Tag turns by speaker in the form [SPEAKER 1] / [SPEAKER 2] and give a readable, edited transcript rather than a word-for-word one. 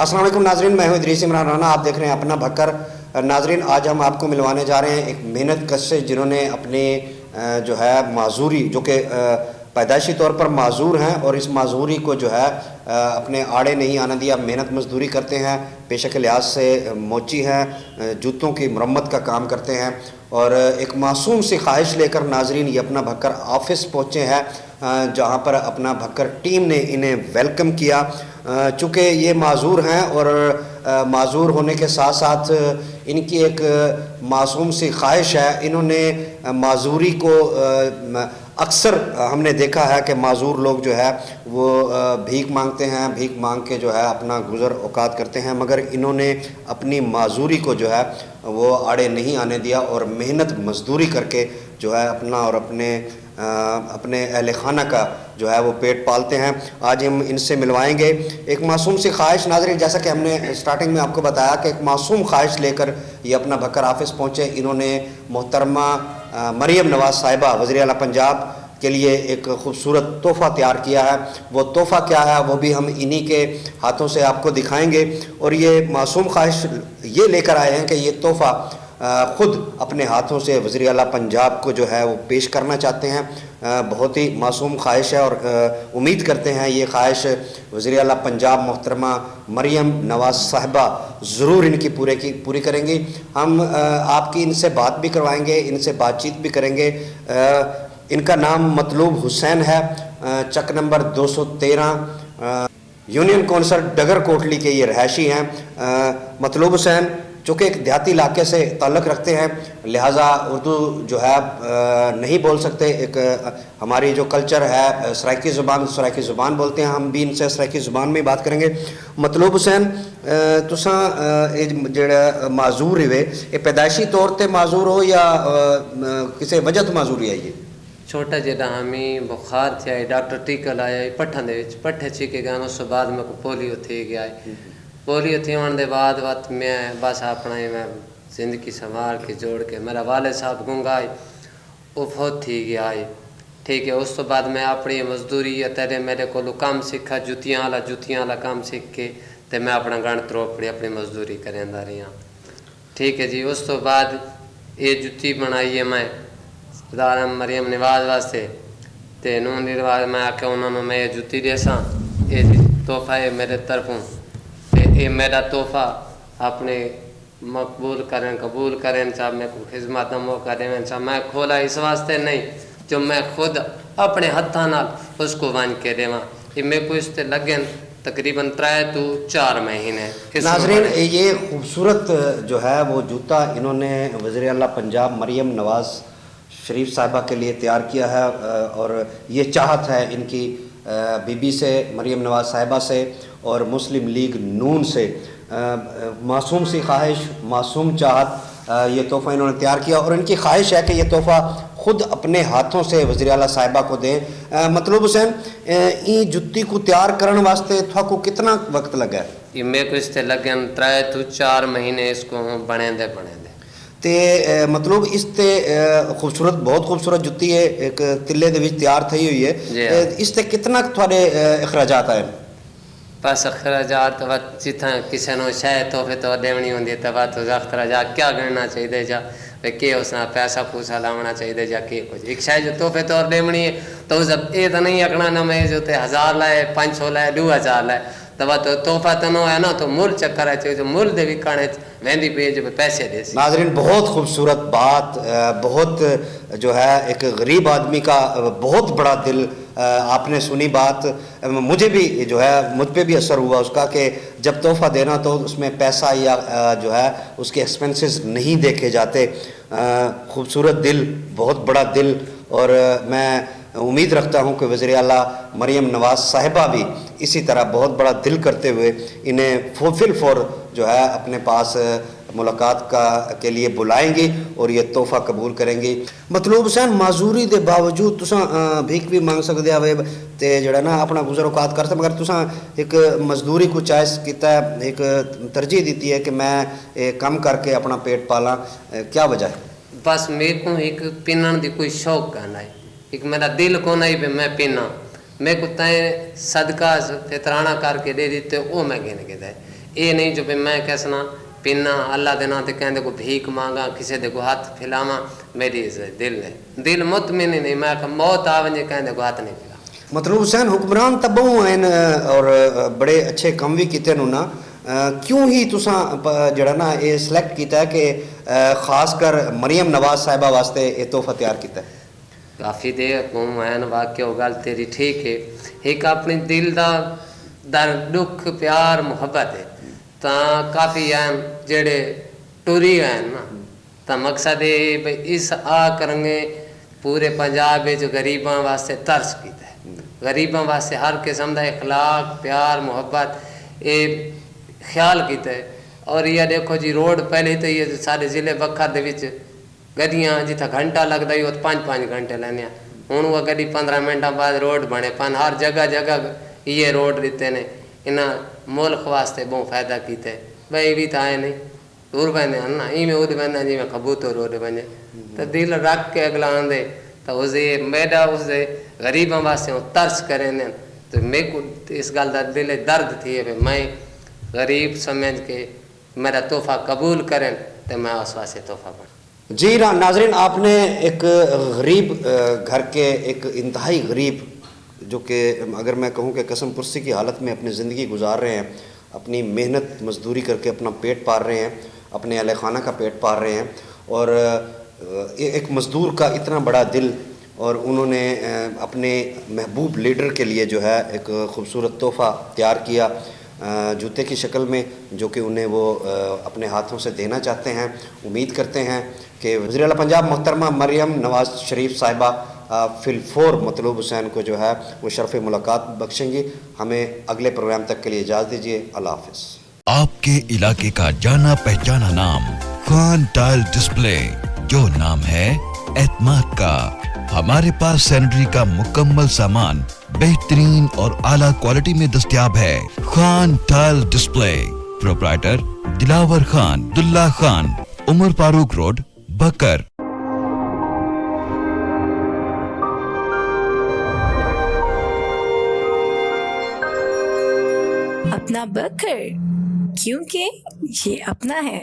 [SPEAKER 1] السلام علیکم ناظرین، میں ہوں ادریس عمران رانا، آپ دیکھ رہے ہیں اپنا بھکر۔ ناظرین، آج ہم آپ کو ملوانے جا رہے ہیں ایک محنت کش سے، جنہوں نے اپنے جو ہے معذوری، جو کہ پیدائشی طور پر معذور ہیں، اور اس معذوری کو جو ہے اپنے آڑے نہیں آنے دیا، محنت مزدوری کرتے ہیں، پیشے کے لحاظ سے موچی ہیں، جوتوں کی مرمت کا کام کرتے ہیں، اور ایک معصوم سی خواہش لے کر ناظرین یہ اپنا بھکر آفس پہنچے ہیں، جہاں پر اپنا بھکر ٹیم نے انہیں ویلکم کیا۔ چونکہ یہ معذور ہیں اور معذور ہونے کے ساتھ ساتھ ان کی ایک معصوم سی خواہش ہے، انہوں نے معذوری کو اکثر ہم نے دیکھا ہے کہ معذور لوگ جو ہے وہ بھیک مانگتے ہیں، بھیک مانگ کے جو ہے اپنا گزر اوقات کرتے ہیں، مگر انہوں نے اپنی معذوری کو جو ہے وہ آڑے نہیں آنے دیا اور محنت مزدوری کر کے جو ہے اپنا اور اپنے اہل خانہ کا جو ہے وہ پیٹ پالتے ہیں۔ آج ہم ان سے ملوائیں گے ایک معصوم سی خواہش۔ ناظرین، جیسا کہ ہم نے سٹارٹنگ میں آپ کو بتایا کہ ایک معصوم خواہش لے کر یہ اپنا بھکر آفس پہنچے، انہوں نے محترمہ مریم نواز صاحبہ وزیر اعلیٰ پنجاب کے لیے ایک خوبصورت تحفہ تیار کیا ہے۔ وہ تحفہ کیا ہے وہ بھی ہم انہی کے ہاتھوں سے آپ کو دکھائیں گے، اور یہ معصوم خواہش یہ لے کر آئے ہیں کہ یہ تحفہ خود اپنے ہاتھوں سے وزیر اعلیٰ پنجاب کو جو ہے وہ پیش کرنا چاہتے ہیں۔ بہت ہی معصوم خواہش ہے، اور امید کرتے ہیں یہ خواہش وزیر اعلیٰ پنجاب محترمہ مریم نواز صاحبہ ضرور ان کی پوری کریں گی۔ ہم آپ کی ان سے بات بھی کروائیں گے، ان سے بات چیت بھی کریں گے۔ ان کا نام مطلوب حسین ہے، چک نمبر 213 یونین کونسل ڈگر کوٹلی کے یہ رہائشی ہیں۔ مطلوب حسین چونکہ ایک دیہاتی علاقے سے تعلق رکھتے ہیں، لہٰذا اردو جو ہے نہیں بول سکتے۔ ایک ہماری جو کلچر ہے سرائکی زبان بولتے ہیں، ہم بھی ان سے سرائکی زبان میں بات کریں گے۔ مطلوب حسین، تساں جڑا معذور ہوئے، یہ پیدائشی طور تے معذور ہو یا کسی وجہ تو معذوری آئی ہے؟
[SPEAKER 2] چھوٹا جہاں ہمیں بخار تھیا، ڈاکٹر ٹیکہ لایا پٹھن دے وچ، پٹھے چھکے گئے، اس بعد میں کو پولیو تھی گیا ہے۔ پولیو تھی ہونے دے بعد وقت میں بس اپنا میں زندگی سنوار کے جوڑ کے، میرا والد صاحب گنگائے وہ فوت تھی گیا ہے، ٹھیک ہے۔ اس تو بعد میں اپنی مزدوری تیرے میرے کو کام سیکھا، جوتیاں والا کام سیکھ کے تے میں اپنا گھر تروپڑی اپنی مزدوری کریندا رہی ہوں، ٹھیک ہے جی۔ اس تو بعد یہ جوتی بنائی ہے میں خدا مریم نواز واسطے، تے نون رواج میں آ کے انہوں نے میں یہ جوتی دے ساں، یہ تحفہ ہے میرے طرفوں، یہ میرا تحفہ اپنے قبول کریں صاحب، میں کو خدمت کا موقع دیں صاحب۔ میں کھولا اس واسطے نہیں جو میں خود اپنے ہاتھاں نال اس کو ون کے دیواں، یہ میرے کو اس تے لگے تقریباً 3 تو 4 مہینے۔
[SPEAKER 1] ناظرین، یہ خوبصورت جو ہے وہ جوتا انہوں نے وزیر اعلیٰ پنجاب مریم نواز شریف صاحبہ کے لیے تیار کیا ہے، اور یہ چاہت ہے ان کی بی بی سے، مریم نواز صاحبہ سے اور مسلم لیگ نون سے۔ معصوم سی خواہش، معصوم چاہت، یہ تحفہ انہوں نے تیار کیا، اور ان کی خواہش ہے کہ یہ تحفہ خود اپنے ہاتھوں سے وزیر اعلیٰ صاحبہ کو دیں۔ مطلوب حسین، این جتی کو تیار کرنے واسطے تھا کو کتنا وقت لگا ہے؟
[SPEAKER 2] یہ میرے کو اس تے لگے 3 تو 4 مہینے اس کو بنے دے
[SPEAKER 1] تے مطلب اس تے خوبصورت، بہت خوبصورت جتی ہے، ایک تلے دے وچ تیار تھی ہوئی ہے، اس تے کتنا تھوڑے اخراجات آئے؟
[SPEAKER 2] بس اخراجات جتنا کسی نے شاید تحفے تو دیونی ہوندی ہے تو اخراجات کیا گننا چاہیے جا کہ اس نے پیسہ پوسا لانا چاہیے یا کہ کچھ ایک شاید جو تحفے طور دیمنی ہے تو جب یہ تو نہیں اکنا نہ میں جو تے 1000 لائے 500 لائے 2000 لائے تب تو تحفہ تو نہ ہے نا تو مل چکر ہے جو مل دے وکانے ویندی پہ جو پیسے دے سی.
[SPEAKER 1] ناظرین بہت خوبصورت بات, بہت جو ہے ایک غریب آدمی کا بہت بڑا دل آپ نے سنی بات. مجھے بھی جو ہے مجھ پہ بھی اثر ہوا اس کا کہ جب تحفہ دینا تو اس میں پیسہ یا جو ہے اس کے ایکسپنسز نہیں دیکھے جاتے. خوبصورت دل, بہت بڑا دل, اور میں امید رکھتا ہوں کہ وزیر اعلیٰ مریم نواز صاحبہ بھی اسی طرح بہت بڑا دل کرتے ہوئے انہیں فل فور جو ہے اپنے پاس ملاقات کے لیے بلائیں گی اور یہ تحفہ قبول کریں گی. مطلوب حسین معذوری دے باوجود تساں بھیک بھی مانگ سکتے ہوئے تے جڑا نا اپنا گزر اوقات کرتے, مگر تساں ایک مزدوری کو چوائس کیتا ہے, ایک ترجیح دیتی ہے کہ میں کم کر کے اپنا پیٹ پالاں, کیا وجہ ہے؟
[SPEAKER 2] بس میرے کو ایک پینن دی کوئی شوق کرنا ہے, ایک میرا دل کو نہیں پہ میں پینا, میں کو تائیں صدقہ فطرانہ کر کے دے دیتے وہ میں گن کے دے, یہ نہیں جو پہ میں کیسنا پینا اللہ دینا تے کہیں دے کو بھیک مانگا کسی دے کو ہاتھ پھیلاما. میری دل ہے, دل مطمئن نہیں, میں موت آویں کہیں دے کو ہاتھ نہیں پھیلا.
[SPEAKER 1] مطلوب حسین حکمران تبوں ہیں اور بڑے اچھے کم بھی کیتے نو نا, کیوں ہی تساں جڑا نا یہ سلیکٹ کیتا ہے کہ خاص کر مریم نواز صاحبہ واسطے یہ تحفہ تیار کیتا ہے؟
[SPEAKER 2] کافی دیر گھوم آئے واقعہ وہ گل تیری ٹھیک ہے, ایک اپنی دل دا در دکھ پیار محبت ہے تا کافی ہیں جڑے ٹوری ہیں نا, تا مقصد ہے بھئی اس کریں گے پورے پنجاب جو غریباں واسطے ترس کیتا ہے, غریباں واسطے ہر قسم دا اخلاق پیار محبت یہ خیال کیتا ہے. اور یہ دیکھو جی روڈ پہلے تو یہ سارے ضلع بکھر دے وچ گڈیاں جتھا گھنٹہ لگتا ہی وہ 5 گھنٹے لینے, ہوں وہ گڈی 15 منٹوں بعد روڈ بنے پن, ہر جگہ جگہ یہ روڈ دیتے نے, انہاں ملک واسطے بہت فائدہ کیتے. بھائی بھی تو آئے نہیں دور بہنے نا ایویں اُد بہنا جی میں کبوتر روڈ بنے تو دل رکھ کے اگلا آندے تو اسے میڈا اسے غریباں واسطے ترس کریں تو میرے کو اس گل کا دل درد تھی ہے میں غریب سمجھ کے میرا تحفہ قبول کریں تو میں اس واسطے تحفہ بنا.
[SPEAKER 1] جی ناظرین, آپ نے ایک غریب گھر کے ایک انتہائی غریب جو کہ اگر میں کہوں کہ قسم پرسی کی حالت میں اپنی زندگی گزار رہے ہیں, اپنی محنت مزدوری کر کے اپنا پیٹ پال رہے ہیں, اپنے اہل خانہ کا پیٹ پال رہے ہیں, اور ایک مزدور کا اتنا بڑا دل, اور انہوں نے اپنے محبوب لیڈر کے لیے جو ہے ایک خوبصورت تحفہ تیار کیا جوتے کی شکل میں, جو کہ انہیں وہ اپنے ہاتھوں سے دینا چاہتے ہیں. امید کرتے ہیں کہ وزیر اعلیٰ پنجاب محترمہ مریم نواز شریف صاحبہ فی الفور مطلوب حسین کو جو ہے وہ شرف ملاقات بخشیں گی. ہمیں اگلے پروگرام تک کے لیے اجازت دیجیے. اللہ حافظ.
[SPEAKER 3] آپ کے علاقے کا جانا پہچانا نام خان ٹائل ڈسپلے, جو نام ہے اعتماد کا. ہمارے پاس سینیٹری کا مکمل سامان بہترین اور اعلیٰ کوالٹی میں دستیاب ہے. Khan tile display, proprietor Dilawar Khan, Abdullah Khan, عمر فاروق روڈ, بکر.
[SPEAKER 4] اپنا بکر, کیونکہ یہ اپنا ہے.